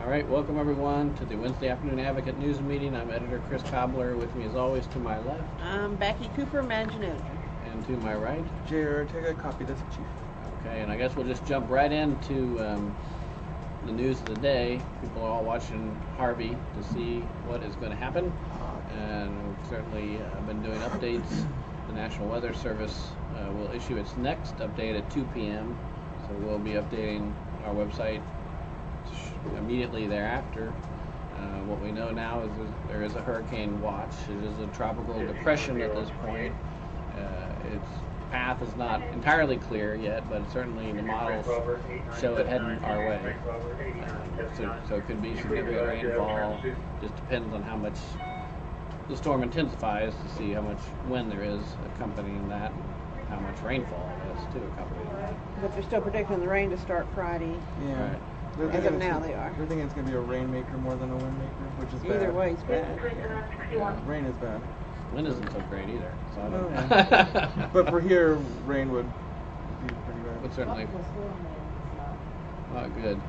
All right, welcome everyone to the Wednesday Afternoon Advocate News Meeting. I'm editor Chris Cobbler. With me as always to my left. I'm Becky Cooper, managing editor. And to my right. Jared, take a copy of this, Chief. Okay, and I guess we'll just jump right into the news of the day. People are all watching Harvey to see what is going to happen. And we've certainly been doing updates. The National Weather Service will issue its next update at 2 p.m. So we'll be updating our website immediately thereafter. What we know now is there is a hurricane watch. It is a tropical depression at this point. Its path is not entirely clear yet, but certainly the models show it heading our way. So it could be significant rainfall. Just depends on how much the storm intensifies to see how much wind there is accompanying that and how much rainfall is to accompany that. But they're still predicting the rain to start Friday. Yeah. Right. As of now, they are. They're thinking it's going to be a rainmaker more than a windmaker, which is bad. Either way, it's bad. Yeah, rain is bad. Wind isn't so great either. So I don't Oh, know. But for here, rain would be pretty bad. But certainly not good.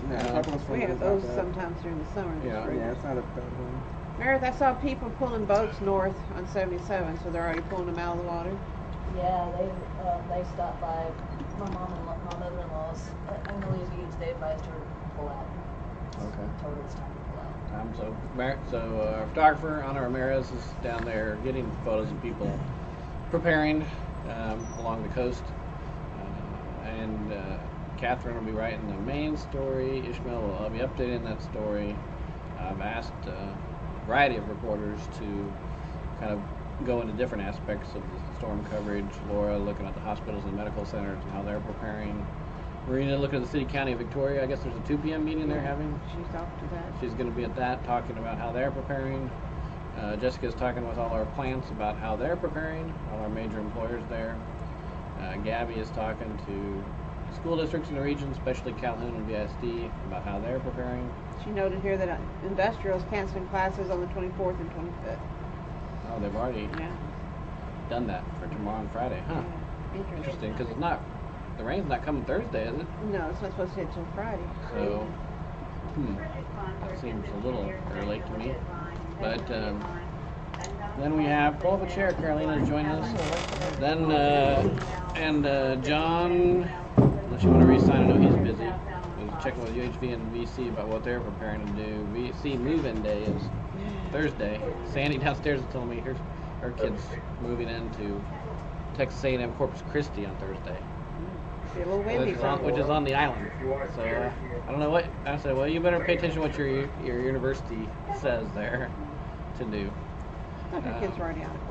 Yeah, tropical storm We is have not those bad. sometimes during the summer. Yeah. Yeah, it's not a bad one. Meredith, I saw people pulling boats north on 77, so they're already pulling them out of the water. Yeah, they stopped by my mother-in-law's in Louisiana. They advised her to pull out. Okay. Told her it's time to pull out. So our photographer Ana Ramirez is down there getting photos of people preparing along the coast, and Catherine will be writing the main story. Ishmael will be updating that story. I've asked a variety of reporters to kind of go into different aspects of the storm coverage. Laura looking at the hospitals and medical centers and how they're preparing. Marina looking at the city county of Victoria. I guess there's a 2 p.m. meeting they're having. She's off to that. She's going to be at that, talking about how they're preparing. Jessica's talking with all our plants about how they're preparing, all our major employers there. Gabby is talking to school districts in the region, especially Calhoun and VSD, about how they're preparing. She noted here that Industrial is canceling classes on the 24th and 25th. Oh, they've already Yeah. done that for tomorrow and Friday, huh? Yeah. Interesting, because the rain's not coming Thursday, is it? No, it's not supposed to hit till Friday. So, that seems a little early to me. But then we have pull up a chair. Carolina joining us. Then John, unless you want to re-sign, I know he's busy. He's checking with UHV and VC about what they're preparing to do. VC move-in day is Thursday. Sandy downstairs is telling me her kid's moving into Texas A&M Corpus Christi on Thursday. Be a little windy. Which is on the island. So I don't know what I said. Well, you better pay attention to what your university says there to do. Her kids are already out of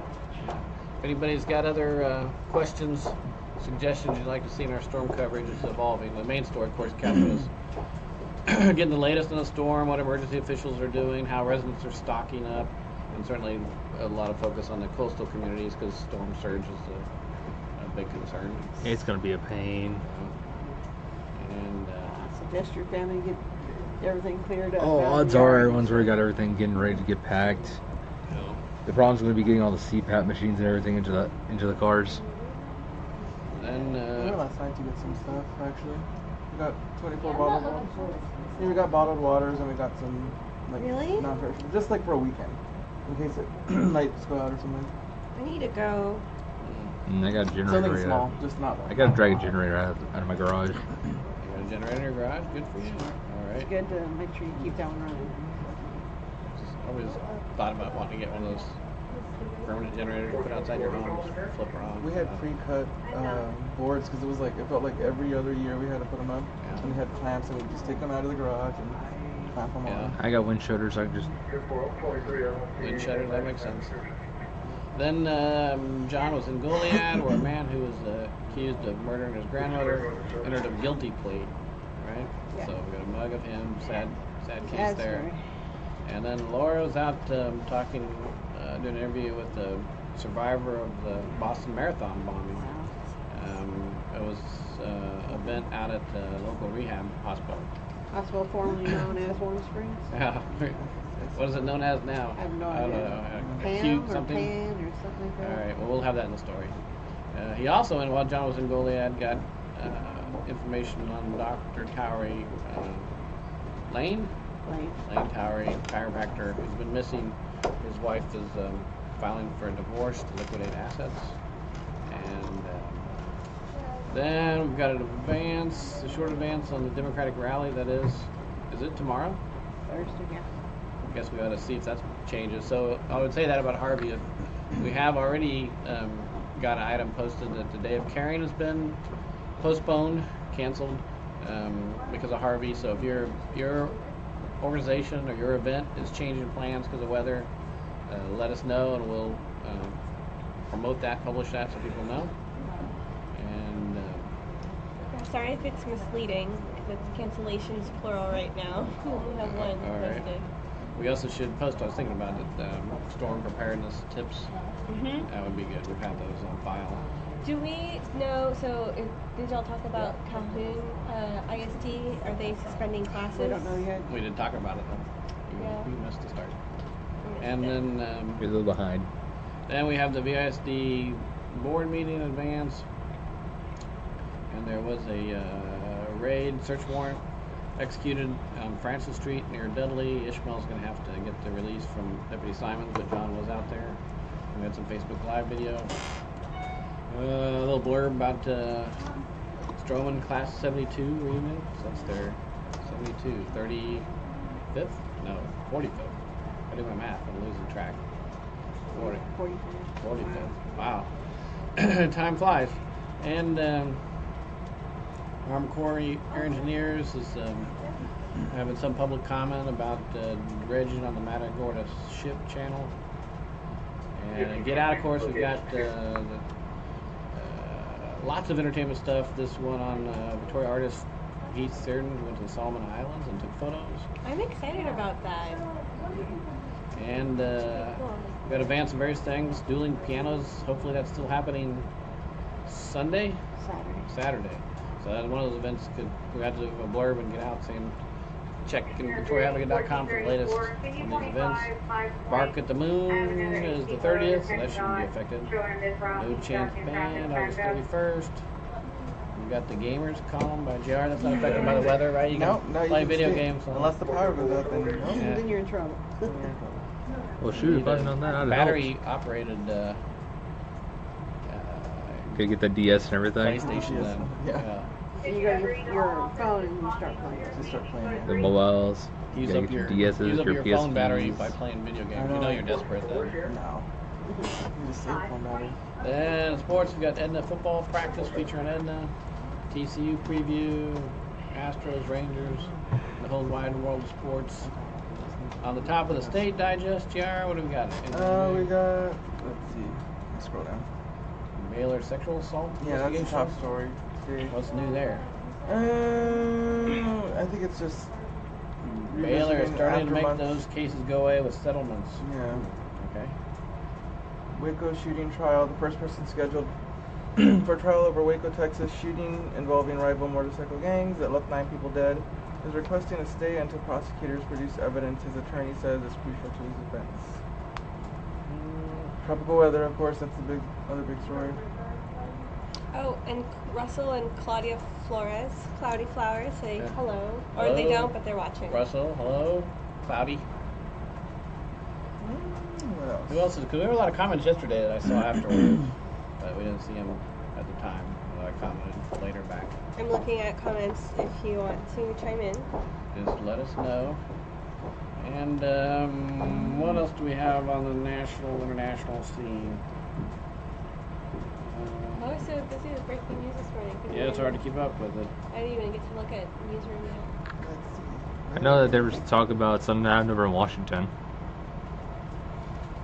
college. If anybody's got other questions, suggestions you'd like to see in our storm coverage, it's evolving. The main story, of course, Catherine, is getting the latest on the storm, what emergency officials are doing, how residents are stocking up, and certainly a lot of focus on the coastal communities because storm surge is a big concern. It's going to be a pain. And Suggest your family get everything cleared up. Oh, out of odds the are yard. everyone's already got everything getting ready to get packed. you know, The problem's going to be getting all the CPAP machines and everything into the cars. then We went last night to get some stuff, actually. We got 24 bottled waters. Yeah, we got bottled waters and we got some, like, Really? non-perishable. Just like for a weekend. In case it lights go out or something. I need to go. I got a generator. Something right small, out. just not I like got to drag a generator out of my garage. you got a generator in your garage? Good for you. All right. It's good to make sure you keep that one running. Just always thought about wanting to get one of those permanent generators to put outside your home, just flip her on. We had pre-cut boards because it felt like every other year we had to put them up. Yeah. And we had clamps and we'd just take them out of the garage and clamp them Yeah. on. I got wind shutters. I can just. Wind shutter, that makes sense. Then John was in Goliad, where a man who was accused of murdering his grandmother entered a guilty plea, right? Yeah. So we got a mug of him, sad case That's there. right. And then Laura was out talking, doing an interview with the survivor of the Boston Marathon bombing. It was an event out at the local rehab hospital. Hospital formerly known as Warm Springs. Yeah. What is it known as now? I have no I don't idea. know. Pam Acute or something? Pan or something like All that. right. Well, we'll have that in the story. He also, while John was in Goliad, got information on Dr. Towery Lane Lane. Towery, chiropractor, who's been missing. His wife is filing for a divorce to liquidate assets. And then we've got an advance, a short advance on the Democratic rally. That is it tomorrow? Thursday, yeah. I guess we ought to see if that changes. So I would say that about Harvey. We have already got an item posted that the day of carrying has been postponed, canceled because of Harvey. So if your organization or your event is changing plans because of weather, let us know and we'll promote that, publish that so people know. And Sorry if it's misleading, because it's cancellations plural right now. We only have one all right. posted. We also should post, I was thinking about it, storm preparedness tips. Mm-hmm. That would be good. We've had those on file. Do we know, did y'all talk about Calhoun ISD? Are they suspending classes? We don't know yet. We did talk about it though. Yeah. We missed the start. We missed And it. then You're a little behind. then we have the VISD board meeting in advance. And there was a raid search warrant executed on Francis Street near Dudley. Ishmael's going to have to get the release from Deputy Simons, but John was out there. We had some Facebook Live video. A little blurb about Stroman Class 72 reunion. So that's their 72, 35th? No, 45th. I do my math. I'm losing track. 45th. Wow. Time flies. And Army Corps Air Engineers is having some public comment about dredging on the Matagorda ship channel. And Get Out, of course, we've got lots of entertainment stuff. This one on Victoria artist Heath Certain, who went to the Solomon Islands and took photos. I'm excited about that. And we've got advance of various things. Dueling pianos, hopefully that's still happening Sunday? Saturday. So that's one of those events we have to do a blurb and get out saying check VictoriaAdvocate.com for the latest on these events. Bark at the Moon is the 30th, so that shouldn't be affected. No Chance Band, August 31st. We got the Gamers column by JR. That's not affected by the weather, right? You can No, play you can video stay. games. Unless the power goes out, then no. Yeah. Then you're in trouble. Well, shoot, if I'd known that, I'd have battery helped. operated Gotta get the DS and everything. PlayStation then. Yeah. And you go to your phone and you start playing. Just start playing. The mobiles. Use Gotta up get your DSs, phone PSPs. battery by playing video games. You know you're desperate then. No. You just save phone battery. Then sports, we got Edna football practice featuring Edna, TCU preview, Astros, Rangers, the whole wide world of sports. On the top of the state digest, JR, what do we got? We got, let's see, let's scroll down. Baylor sexual assault Yeah, that's the investigation? top story. See. What's new there? I think it's just Baylor is revisiting starting to after make months. those cases go away with settlements. Yeah. Okay. Waco shooting trial. The first person scheduled for trial over Waco, Texas shooting involving rival motorcycle gangs that left 9 people dead is requesting a stay until prosecutors produce evidence. His attorney says it's crucial to his defense. Tropical weather, of course, that's the other big story. Oh, and Russell and Claudia Flores, Cloudy Flowers, say Yeah. hello. Or they Hello. don't, but they're watching. Russell, hello. Cloudy. What else? Who else is? Because there were a lot of comments yesterday that I saw afterwards, but we didn't see them at the time. So I commented later back. I'm looking at comments if you want to chime in. Just let us know. And what else do we have on the national, international scene? I was so busy with breaking news this morning. couldn't Yeah, it's hard to even- keep up with it. I didn't even get to look at newsroom yet. Let's see. I know that there was talk about something that happened over in Washington.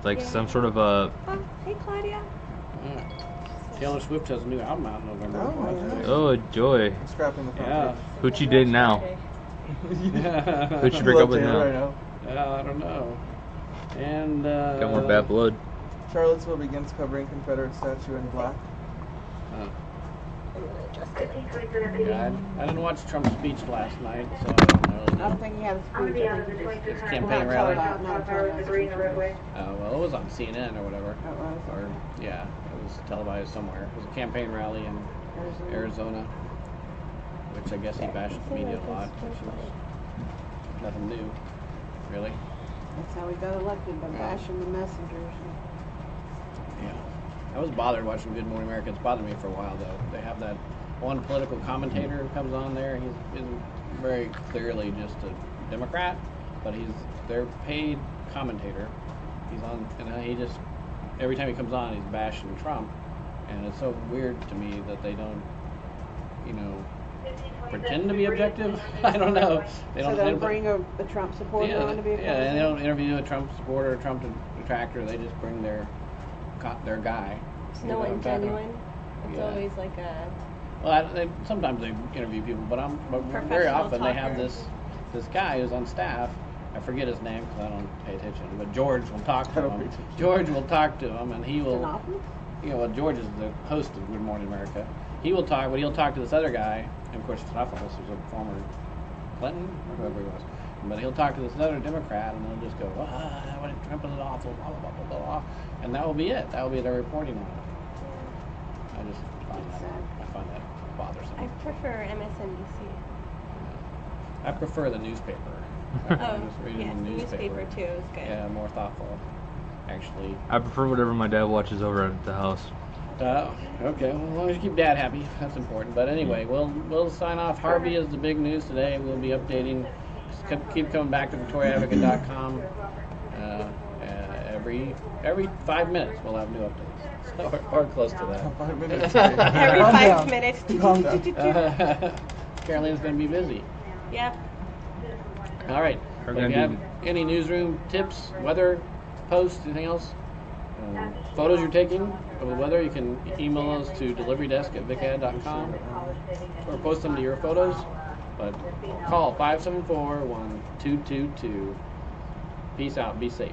Like Yeah. some sort of Oh, hey Claudia. Yeah. Taylor Swift has a new album out in November. Oh, my That's goodness. oh joy. I'm scrapping the front Yeah. Who she date now? page. Who'd she break Love up with Taylor now? right Yeah, I don't know. And Got more bad blood. Charlottesville begins covering Confederate statue in black. I'm gonna adjust it. Yeah, I didn't watch Trump's speech last night, so I don't I know. don't think he had a speech. I think he just Campaign not rally. told out, not told out. Well, it was on CNN or whatever. It was. Or, yeah, it was televised somewhere. It was a campaign rally in Arizona, which I guess he bashed the media a lot. Which is nothing new, really. That's how we got elected, by Yeah. bashing the messengers. Yeah. I was bothered watching Good Morning America. It's bothered me for a while, though. They have that one political commentator who comes on there. He's very clearly just a Democrat, but he's their paid commentator. He's on, and he just, every time he comes on, he's bashing Trump. And it's so weird to me that they don't, pretend to be objective. I don't know. They So don't they'll bring a Trump supporter on to be a yeah, and they commentator? don't interview a Trump supporter, a Trump detractor. They just bring their guy. It's You no know what one I'm talking about? genuine. It's Yeah. always like a. Well, sometimes they interview people, but very Professional often they have talker. this guy who's on staff. I forget his name because I don't pay attention. But George will talk I to don't him. pay attention. George will talk to him, and he will. Stenopolis? Well, George is the host of Good Morning America. He will talk, but he'll talk to this other guy. And of course, Stenopolis was a former Clinton or whoever he was. But he'll talk to this other Democrat, and they'll just go, what Trump is awful, blah, blah, blah, blah, blah. And that will be it. That will be their reporting on it. I just find that bothersome. I prefer MSNBC. I prefer the newspaper. Oh, Just reading yes, the newspaper too is good. Yeah, more thoughtful, actually. I prefer whatever my dad watches over at the house. Okay. Well, as long as you keep Dad happy, that's important. But anyway, we'll sign off. Harvey is the big news today. We'll be updating. Just keep coming back to VictoriaAdvocate.com. Every 5 minutes we'll have new updates, or close to that. 5 minutes. Every Calm 5 down. minutes. Calm down. Caroline's gonna be busy. Yep. All right. We're If gonna you have do- any newsroom tips, weather posts, anything else, photos you're taking of the weather, you can email us to deliverydesk@vicad.com or post them to your photos. But call 574-1222. Peace out. Be safe.